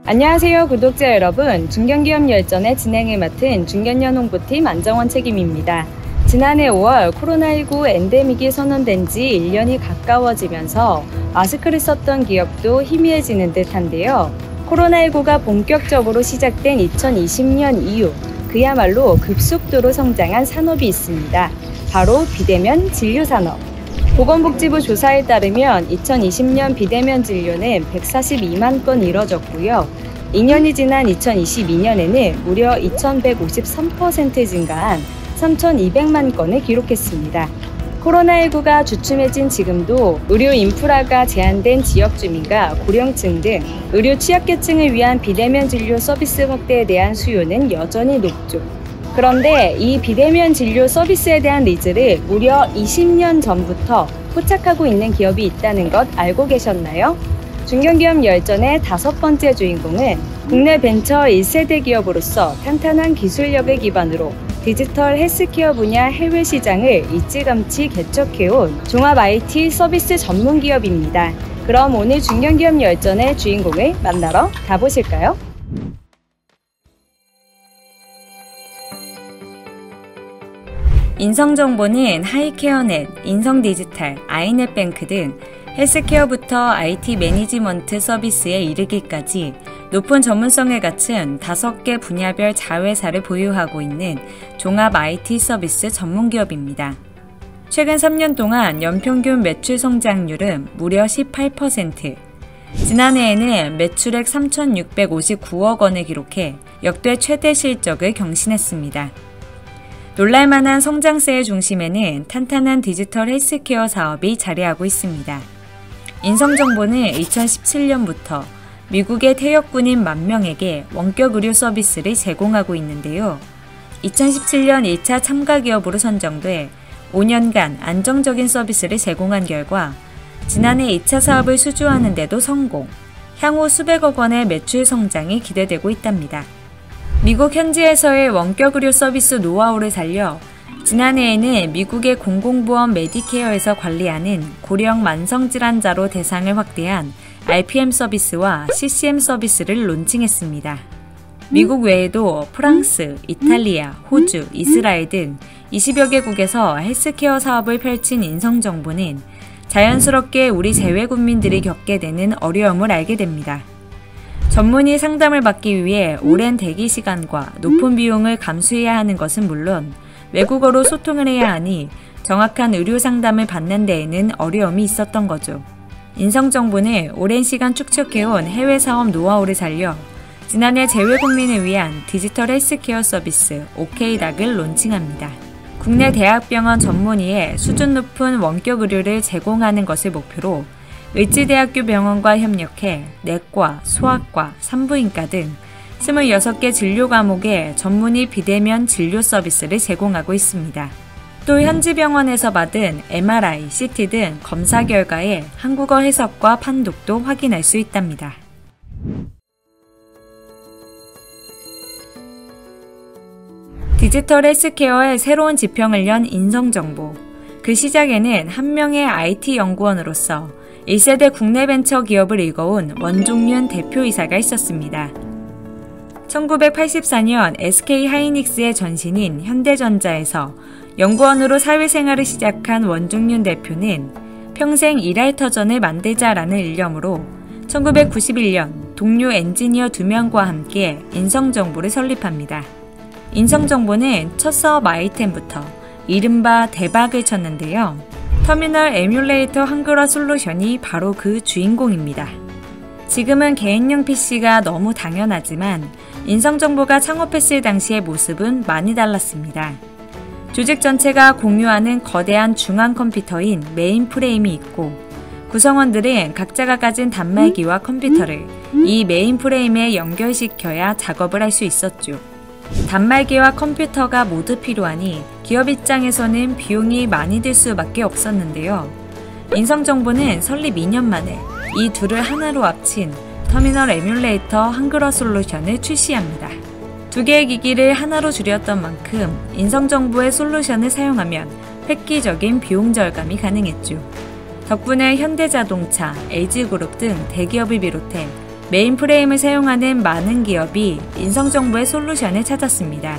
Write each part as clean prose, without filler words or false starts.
안녕하세요 구독자 여러분, 중견기업 열전의 진행을 맡은 중견연 홍보팀 안정원 책임입니다. 지난해 5월 코로나19 엔데믹이 선언된 지 1년이 가까워지면서 마스크를 썼던 기업도 희미해지는 듯한데요. 코로나19가 본격적으로 시작된 2020년 이후 그야말로 급속도로 성장한 산업이 있습니다. 바로 비대면 진료산업. 보건복지부 조사에 따르면 2020년 비대면 진료는 142만 건 이뤄졌고요. 2년이 지난 2022년에는 무려 2153% 증가한 3,200만 건을 기록했습니다. 코로나19가 주춤해진 지금도 의료 인프라가 제한된 지역 주민과 고령층 등 의료 취약계층을 위한 비대면 진료 서비스 확대에 대한 수요는 여전히 높죠. 그런데 이 비대면 진료 서비스에 대한 니즈를 무려 20년 전부터 포착하고 있는 기업이 있다는 것 알고 계셨나요? 중견기업 열전의 5번째 주인공은 국내 벤처 1세대 기업으로서 탄탄한 기술력을 기반으로 디지털 헬스케어 분야 해외 시장을 일찌감치 개척해온 종합 IT 서비스 전문 기업입니다. 그럼 오늘 중견기업 열전의 주인공을 만나러 가보실까요? 인성정보는 하이케어넷, 인성디지털, 아이넷뱅크 등 헬스케어부터 IT 매니지먼트 서비스에 이르기까지 높은 전문성을 갖춘 5개 분야별 자회사를 보유하고 있는 종합 IT 서비스 전문기업입니다. 최근 3년 동안 연평균 매출 성장률은 무려 18%, 지난해에는 매출액 3,659억 원을 기록해 역대 최대 실적을 경신했습니다. 놀랄만한 성장세의 중심에는 탄탄한 디지털 헬스케어 사업이 자리하고 있습니다. 인성정보는 2017년부터 미국의 퇴역군인 10,000명에게 원격 의료 서비스를 제공하고 있는데요. 2017년 1차 참가 기업으로 선정돼 5년간 안정적인 서비스를 제공한 결과 지난해 2차 사업을 수주하는 데도 성공, 향후 수백억 원의 매출 성장이 기대되고 있답니다. 미국 현지에서의 원격 의료 서비스 노하우를 살려 지난해에는 미국의 공공보험 메디케어에서 관리하는 고령 만성질환자로 대상을 확대한 RPM 서비스와 CCM 서비스를 론칭했습니다. 미국 외에도 프랑스, 이탈리아, 호주, 이스라엘 등 20여 개국에서 헬스케어 사업을 펼친 인성정보는 자연스럽게 우리 재외국민들이 겪게 되는 어려움을 알게 됩니다. 전문의 상담을 받기 위해 오랜 대기 시간과 높은 비용을 감수해야 하는 것은 물론 외국어로 소통을 해야 하니 정확한 의료 상담을 받는 데에는 어려움이 있었던 거죠. 인성정보는 오랜 시간 축적해온 해외 사업 노하우를 살려 지난해 재외국민을 위한 디지털 헬스케어 서비스 OK닥을 론칭합니다. 국내 대학병원 전문의의 수준 높은 원격 의료를 제공하는 것을 목표로 을지대학교 병원과 협력해 내과, 소아과, 산부인과 등 26개 진료 과목의 전문의 비대면 진료 서비스를 제공하고 있습니다. 또 현지 병원에서 받은 MRI, CT 등 검사 결과의 한국어 해석과 판독도 확인할 수 있답니다. 디지털 헬스케어의 새로운 지평을 연 인성정보. 그 시작에는 한 명의 IT 연구원으로서 1세대 국내 벤처 기업을 일궈온 원종윤 대표이사가 있었습니다. 1984년 SK하이닉스의 전신인 현대전자에서 연구원으로 사회생활을 시작한 원종윤 대표는 평생 일할 터전을 만들자라는 일념으로 1991년 동료 엔지니어 2명과 함께 인성정보를 설립합니다. 인성정보는 첫 사업 아이템부터 이른바 대박을 쳤는데요. 터미널 에뮬레이터 한글화 솔루션이 바로 그 주인공입니다. 지금은 개인용 PC가 너무 당연하지만 인성정보가 창업했을 당시의 모습은 많이 달랐습니다. 조직 전체가 공유하는 거대한 중앙 컴퓨터인 메인프레임이 있고 구성원들은 각자가 가진 단말기와 컴퓨터를 이 메인프레임에 연결시켜야 작업을 할 수 있었죠. 단말기와 컴퓨터가 모두 필요하니 기업 입장에서는 비용이 많이 들 수밖에 없었는데요. 인성정보는 설립 2년 만에 이 둘을 하나로 합친 터미널 에뮬레이터 한글화 솔루션을 출시합니다. 2개의 기기를 하나로 줄였던 만큼 인성정보의 솔루션을 사용하면 획기적인 비용 절감이 가능했죠. 덕분에 현대자동차, LG그룹 등 대기업을 비롯해 메인프레임을 사용하는 많은 기업이 인성정보의 솔루션을 찾았습니다.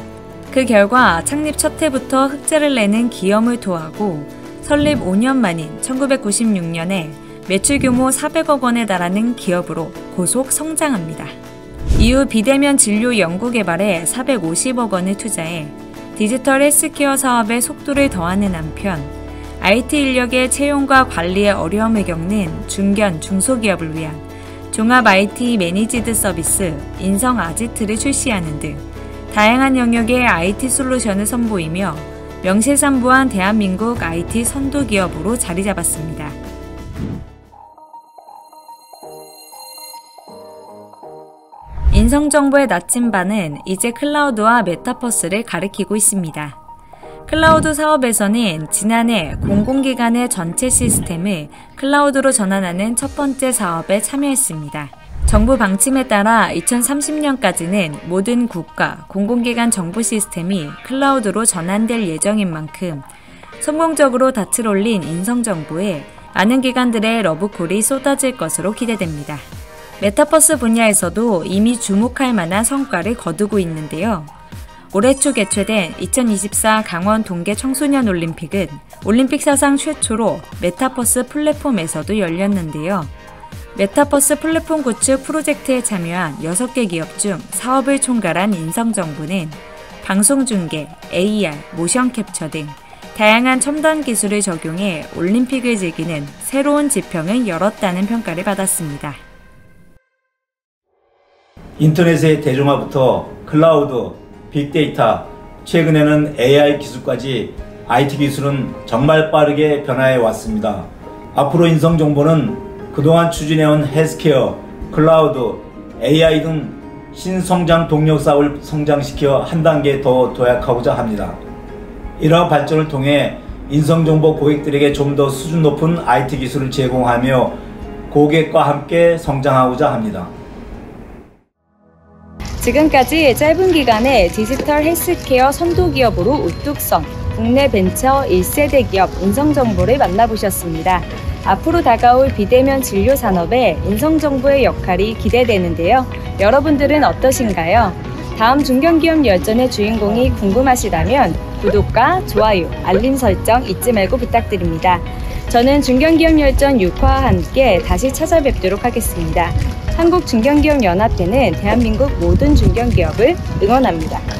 그 결과 창립 첫 해부터 흑자를 내는 기업을 토하고 설립 5년 만인 1996년에 매출 규모 400억 원에 달하는 기업으로 고속 성장합니다. 이후 비대면 진료 연구 개발에 450억 원을 투자해 디지털 헬스케어 사업의 속도를 더하는 한편 IT 인력의 채용과 관리에 어려움을 겪는 중견, 중소기업을 위한 종합 IT 매니지드 서비스 인성 아지트를 출시하는 등 다양한 영역의 IT 솔루션을 선보이며 명실상부한 대한민국 IT 선도 기업으로 자리 잡았습니다. 인성정보의 나침반은 이제 클라우드와 메타버스를 가리키고 있습니다. 클라우드 사업에서는 지난해 공공기관의 전체 시스템을 클라우드로 전환하는 첫 번째 사업에 참여했습니다. 정부 방침에 따라 2030년까지는 모든 국가, 공공기관 정부 시스템이 클라우드로 전환될 예정인 만큼 성공적으로 닻을 올린 인성정보에 많은 기관들의 러브콜이 쏟아질 것으로 기대됩니다. 메타버스 분야에서도 이미 주목할 만한 성과를 거두고 있는데요. 올해 초 개최된 2024 강원 동계 청소년 올림픽은 올림픽 사상 최초로 메타버스 플랫폼에서도 열렸는데요. 메타버스 플랫폼 구축 프로젝트에 참여한 6개 기업 중 사업을 총괄한 인성정보는 방송중계, AR, 모션 캡처 등 다양한 첨단 기술을 적용해 올림픽을 즐기는 새로운 지평을 열었다는 평가를 받았습니다. 인터넷의 대중화부터 클라우드, 빅데이터, 최근에는 AI 기술까지 IT 기술은 정말 빠르게 변화해 왔습니다. 앞으로 인성정보는 그동안 추진해온 헬스케어, 클라우드, AI 등 신성장 동력 사업을 성장시켜 한 단계 더 도약하고자 합니다. 이러한 발전을 통해 인성정보 고객들에게 좀 더 수준 높은 IT 기술을 제공하며 고객과 함께 성장하고자 합니다. 지금까지 짧은 기간에 디지털 헬스케어 선도기업으로 우뚝 선 국내 벤처 1세대 기업 인성정보를 만나보셨습니다. 앞으로 다가올 비대면 진료 산업에 인성정보의 역할이 기대되는데요. 여러분들은 어떠신가요? 다음 중견기업 열전의 주인공이 궁금하시다면 구독과 좋아요, 알림 설정 잊지 말고 부탁드립니다. 저는 중견기업 열전 6화와 함께 다시 찾아뵙도록 하겠습니다. 한국중견기업연합회는 대한민국 모든 중견기업을 응원합니다.